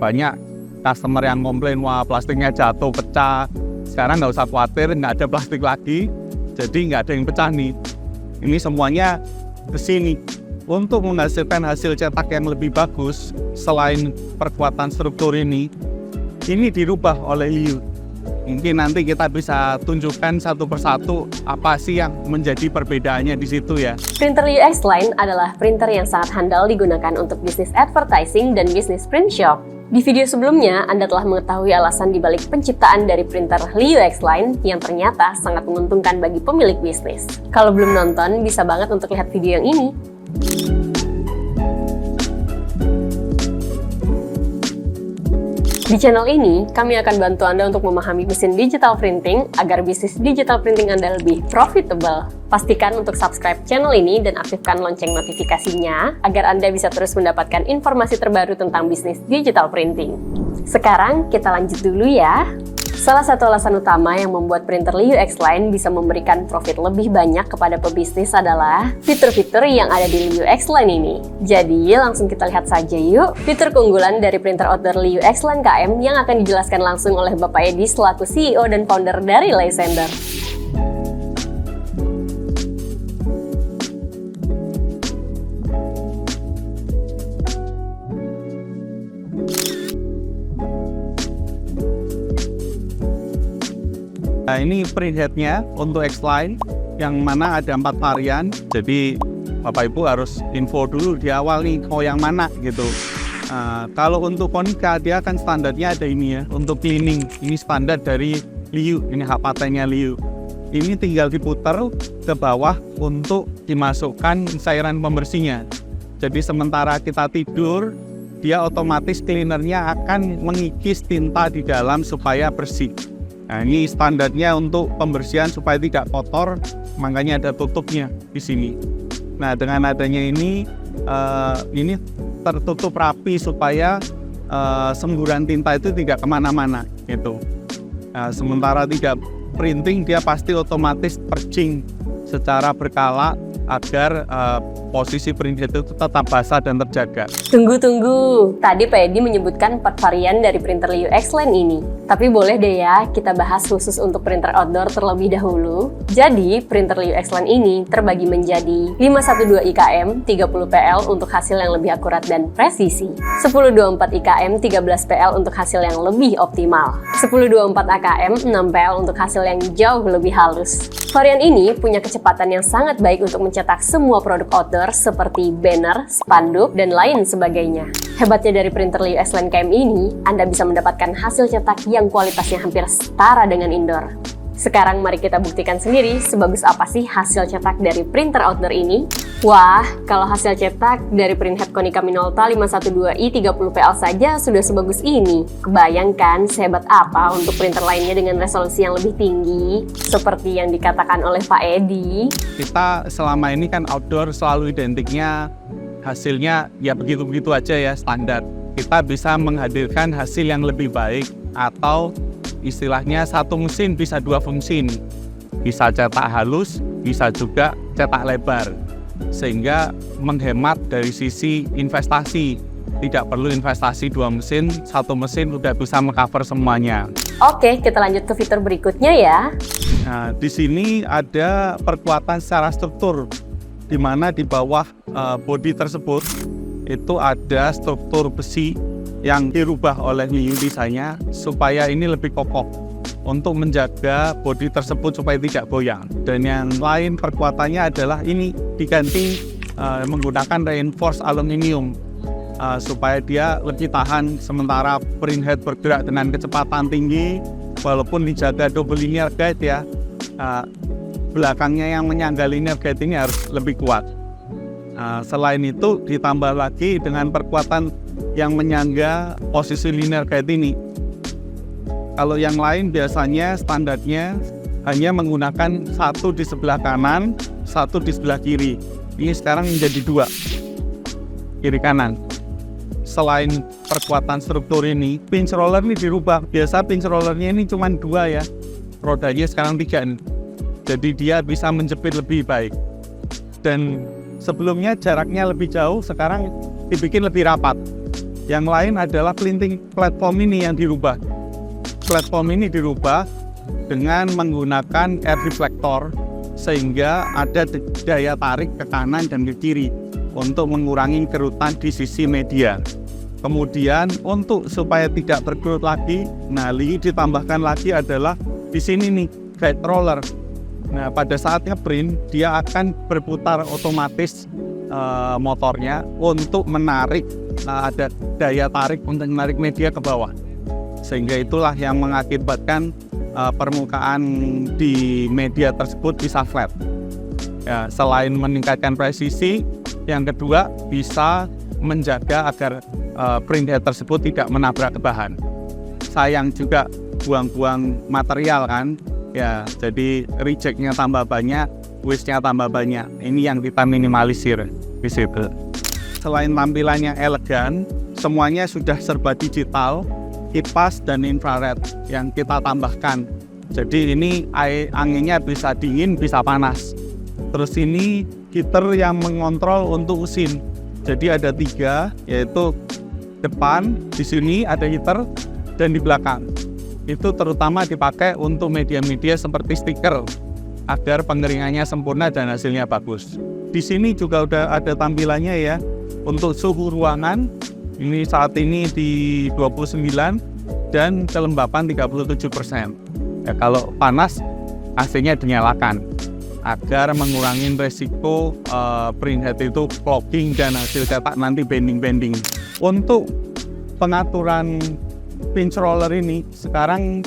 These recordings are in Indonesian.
banyak customer yang komplain, wah plastiknya jatuh, pecah. Sekarang nggak usah khawatir, nggak ada plastik lagi, jadi nggak ada yang pecah nih. Ini semuanya ke sini untuk menghasilkan hasil cetak yang lebih bagus. Selain perkuatan struktur ini dirubah oleh Liu. Mungkin nanti kita bisa tunjukkan satu persatu apa sih yang menjadi perbedaannya di situ ya. Printer Liu X-Line adalah printer yang sangat handal digunakan untuk bisnis advertising dan bisnis print shop. Di video sebelumnya, Anda telah mengetahui alasan dibalik penciptaan dari printer Liu X-Line yang ternyata sangat menguntungkan bagi pemilik bisnis. Kalau belum nonton, bisa banget untuk lihat video yang ini. Di channel ini, kami akan bantu Anda untuk memahami mesin digital printing agar bisnis digital printing Anda lebih profitable. Pastikan untuk subscribe channel ini dan aktifkan lonceng notifikasinya agar Anda bisa terus mendapatkan informasi terbaru tentang bisnis digital printing. Sekarang kita lanjut dulu ya. Salah satu alasan utama yang membuat printer Liu X-Line bisa memberikan profit lebih banyak kepada pebisnis adalah fitur-fitur yang ada di Liu X-Line ini. Jadi langsung kita lihat saja yuk fitur keunggulan dari printer outdoor Liu X-Line KM yang akan dijelaskan langsung oleh Bapak Edi selaku CEO dan founder dari Lysander. Nah, ini printheadnya untuk X-Line yang mana ada 4 varian. Jadi Bapak Ibu harus info dulu di awal nih mau yang mana gitu. Kalau untuk Konica dia kan standarnya ada ini ya untuk cleaning. Ini standar dari Liu, ini hak patennya Liu. Ini tinggal diputar ke bawah untuk dimasukkan cairan pembersihnya. Jadi sementara kita tidur, dia otomatis cleanernya akan mengikis tinta di dalam supaya bersih. Nah, ini standarnya untuk pembersihan supaya tidak kotor, makanya ada tutupnya di sini. Nah, dengan adanya ini tertutup rapi supaya semburan tinta itu tidak kemana-mana gitu. Nah, sementara tidak printing, dia pasti otomatis purging secara berkala agar posisi printhead itu tetap basah dan terjaga. Tunggu. Tadi Pak Edi menyebutkan 4 varian dari printer Liu X-Line ini. Tapi boleh deh ya, kita bahas khusus untuk printer outdoor terlebih dahulu. Jadi, printer Liu X-Line ini terbagi menjadi 512 IKM, 30 PL untuk hasil yang lebih akurat dan presisi. 1024 IKM, 13 PL untuk hasil yang lebih optimal. 1024 AKM, 6 PL untuk hasil yang jauh lebih halus. Varian ini punya kecepatan yang sangat baik untuk mencetak semua produk outdoor seperti banner, spanduk, dan lain sebagainya. Hebatnya dari printer Liu X-Line KM ini, Anda bisa mendapatkan hasil cetak yang kualitasnya hampir setara dengan indoor. Sekarang mari kita buktikan sendiri sebagus apa sih hasil cetak dari printer outdoor ini. Wah, kalau hasil cetak dari printhead Konica Minolta 512i 30 PL saja sudah sebagus ini. Kebayangkan sehebat apa untuk printer lainnya dengan resolusi yang lebih tinggi, seperti yang dikatakan oleh Pak Edi. Kita selama ini kan outdoor selalu identiknya hasilnya ya begitu-begitu aja ya, standar. Kita bisa menghadirkan hasil yang lebih baik atau istilahnya satu mesin bisa 2 fungsi nih. Bisa cetak halus, bisa juga cetak lebar. Sehingga menghemat dari sisi investasi. Tidak perlu investasi 2 mesin, 1 mesin udah bisa mengcover semuanya. Oke, kita lanjut ke fitur berikutnya ya. Nah, di sini ada perkuatan secara struktur, di mana di bawah bodi tersebut itu ada struktur besi yang dirubah oleh Liu desainnya supaya ini lebih kokoh untuk menjaga bodi tersebut supaya tidak goyang. Dan yang lain perkuatannya adalah ini diganti menggunakan reinforced aluminium supaya dia lebih tahan sementara printhead bergerak dengan kecepatan tinggi walaupun dijaga double linear guide ya. Belakangnya yang menyangga linear guide ini harus lebih kuat. Selain itu ditambah lagi dengan perkuatan yang menyangga posisi linear guide ini. Kalau yang lain biasanya standarnya hanya menggunakan 1 di sebelah kanan, 1 di sebelah kiri. Ini sekarang menjadi 2 kiri kanan. Selain perkuatan struktur ini, pinch roller ini dirubah. Biasa pinch rollernya ini cuma 2 ya, rodanya sekarang 3 nih. Jadi dia bisa menjepit lebih baik. Dan sebelumnya jaraknya lebih jauh, sekarang dibikin lebih rapat. Yang lain adalah printing platform ini yang dirubah. Platform ini dirubah dengan menggunakan air deflector sehingga ada daya tarik ke kanan dan ke kiri untuk mengurangi kerutan di sisi media. Kemudian untuk supaya tidak berkerut lagi, nah ini ditambahkan lagi adalah di sini nih guide roller. Nah pada saat ngeprint dia akan berputar otomatis motornya untuk menarik, ada daya tarik untuk menarik media ke bawah, sehingga itulah yang mengakibatkan permukaan di media tersebut bisa flat. Ya, selain meningkatkan presisi, yang kedua bisa menjaga agar printhead tersebut tidak menabrak ke bahan. Sayang juga buang-buang material kan, ya jadi rejectnya tambah banyak, waste-nya tambah banyak. Ini yang kita minimalisir di situ. Selain tampilannya elegan, semuanya sudah serba digital, kipas dan infrared yang kita tambahkan. Jadi ini anginnya bisa dingin, bisa panas. Terus ini heater yang mengontrol untuk mesin. Jadi ada 3, yaitu depan, di sini ada heater, dan di belakang. Itu terutama dipakai untuk media-media seperti stiker, agar pengeringannya sempurna dan hasilnya bagus. Di sini juga udah ada tampilannya ya, untuk suhu ruangan, ini saat ini di 29, dan kelembapan 37%. Ya, kalau panas, AC-nya dinyalakan, agar mengurangi resiko printhead itu clogging dan hasil cetak nanti bending-bending. Untuk pengaturan pinch roller ini sekarang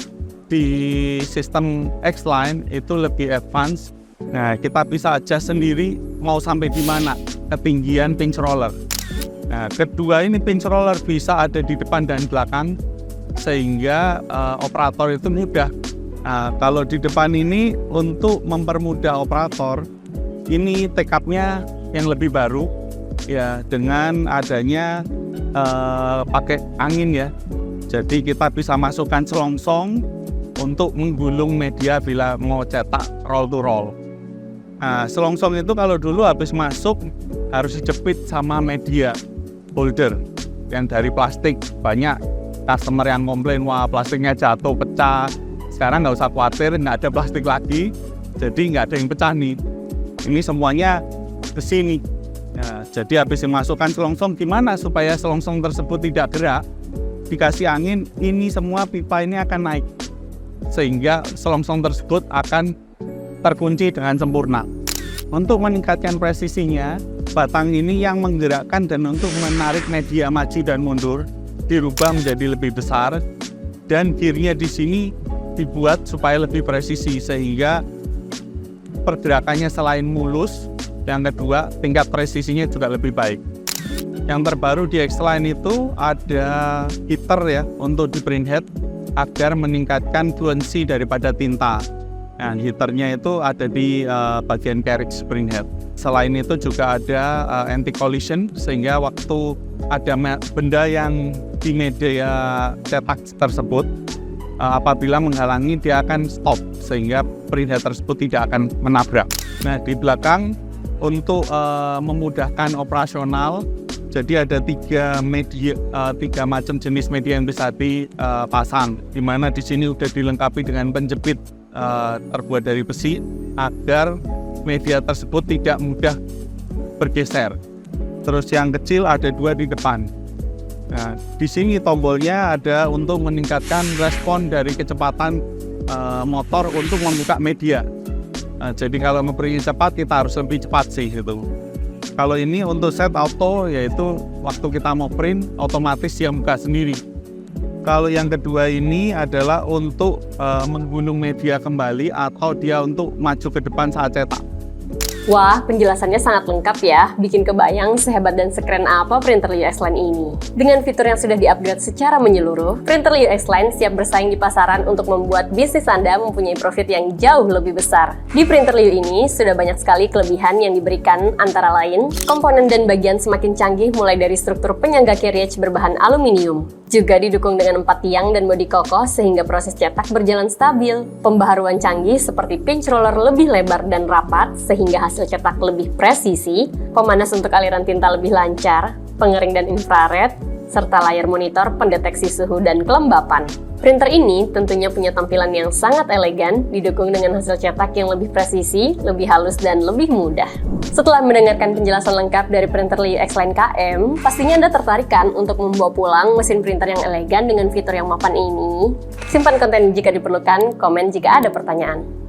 di sistem X-Line itu lebih advance. Nah, kita bisa adjust sendiri mau sampai di mana ketinggian pinch roller. Nah, kedua ini pinch roller bisa ada di depan dan belakang sehingga operator itu mudah. Nah, kalau di depan ini untuk mempermudah operator, ini take-up-nya yang lebih baru ya, dengan adanya pakai angin ya. Jadi kita bisa masukkan selongsong untuk menggulung media bila mau cetak roll to roll. Nah, selongsong itu kalau dulu habis masuk harus dijepit sama media holder yang dari plastik. Banyak customer yang komplain, wah plastiknya jatuh, pecah. Sekarang nggak usah khawatir, nggak ada plastik lagi, jadi nggak ada yang pecah nih. Ini semuanya ke sini. Ya, jadi habis dimasukkan selongsong, gimana supaya selongsong tersebut tidak gerak? Dikasih angin, ini semua pipa ini akan naik, sehingga selongsong tersebut akan terkunci dengan sempurna. Untuk meningkatkan presisinya, batang ini yang menggerakkan dan untuk menarik media maju dan mundur dirubah menjadi lebih besar, dan gearnya di sini dibuat supaya lebih presisi sehingga pergerakannya selain mulus, yang kedua tingkat presisinya juga lebih baik. Yang terbaru di X-Line itu ada heater ya untuk di printhead agar meningkatkan fluency daripada tinta. Nah, heaternya itu ada di bagian carriage printhead. Selain itu juga ada anti collision sehingga waktu ada benda yang di media cetak tersebut apabila menghalangi dia akan stop sehingga printhead tersebut tidak akan menabrak. Nah, di belakang untuk memudahkan operasional, jadi ada 3 macam jenis media yang bisa dipasang, di mana di sini sudah dilengkapi dengan penjepit terbuat dari besi agar media tersebut tidak mudah bergeser. Terus yang kecil ada 2 di depan. Nah, di sini tombolnya ada untuk meningkatkan respon dari kecepatan motor untuk membuka media. Nah, jadi kalau memprint cepat kita harus lebih cepat sih itu. Kalau ini untuk set auto, yaitu waktu kita mau print otomatis dia buka sendiri. Kalau yang kedua ini adalah untuk menggunung media kembali atau dia untuk maju ke depan saat cetak. Wah, penjelasannya sangat lengkap ya, bikin kebayang sehebat dan sekeren apa printer Liu X-Line ini. Dengan fitur yang sudah di-upgrade secara menyeluruh, printer Liu X-Line siap bersaing di pasaran untuk membuat bisnis Anda mempunyai profit yang jauh lebih besar. Di printer Liu ini sudah banyak sekali kelebihan yang diberikan, antara lain, komponen dan bagian semakin canggih mulai dari struktur penyangga carriage berbahan aluminium. Juga didukung dengan 4 tiang dan bodi kokoh sehingga proses cetak berjalan stabil. Pembaharuan canggih seperti pinch roller lebih lebar dan rapat sehingga hasil cetak lebih presisi, pemanas untuk aliran tinta lebih lancar, pengering dan infrared, serta layar monitor pendeteksi suhu dan kelembapan. Printer ini tentunya punya tampilan yang sangat elegan, didukung dengan hasil cetak yang lebih presisi, lebih halus, dan lebih mudah. Setelah mendengarkan penjelasan lengkap dari printer Liu X-Line KM, pastinya Anda tertarik kan untuk membawa pulang mesin printer yang elegan dengan fitur yang mapan ini? Simpan konten jika diperlukan, komen jika ada pertanyaan.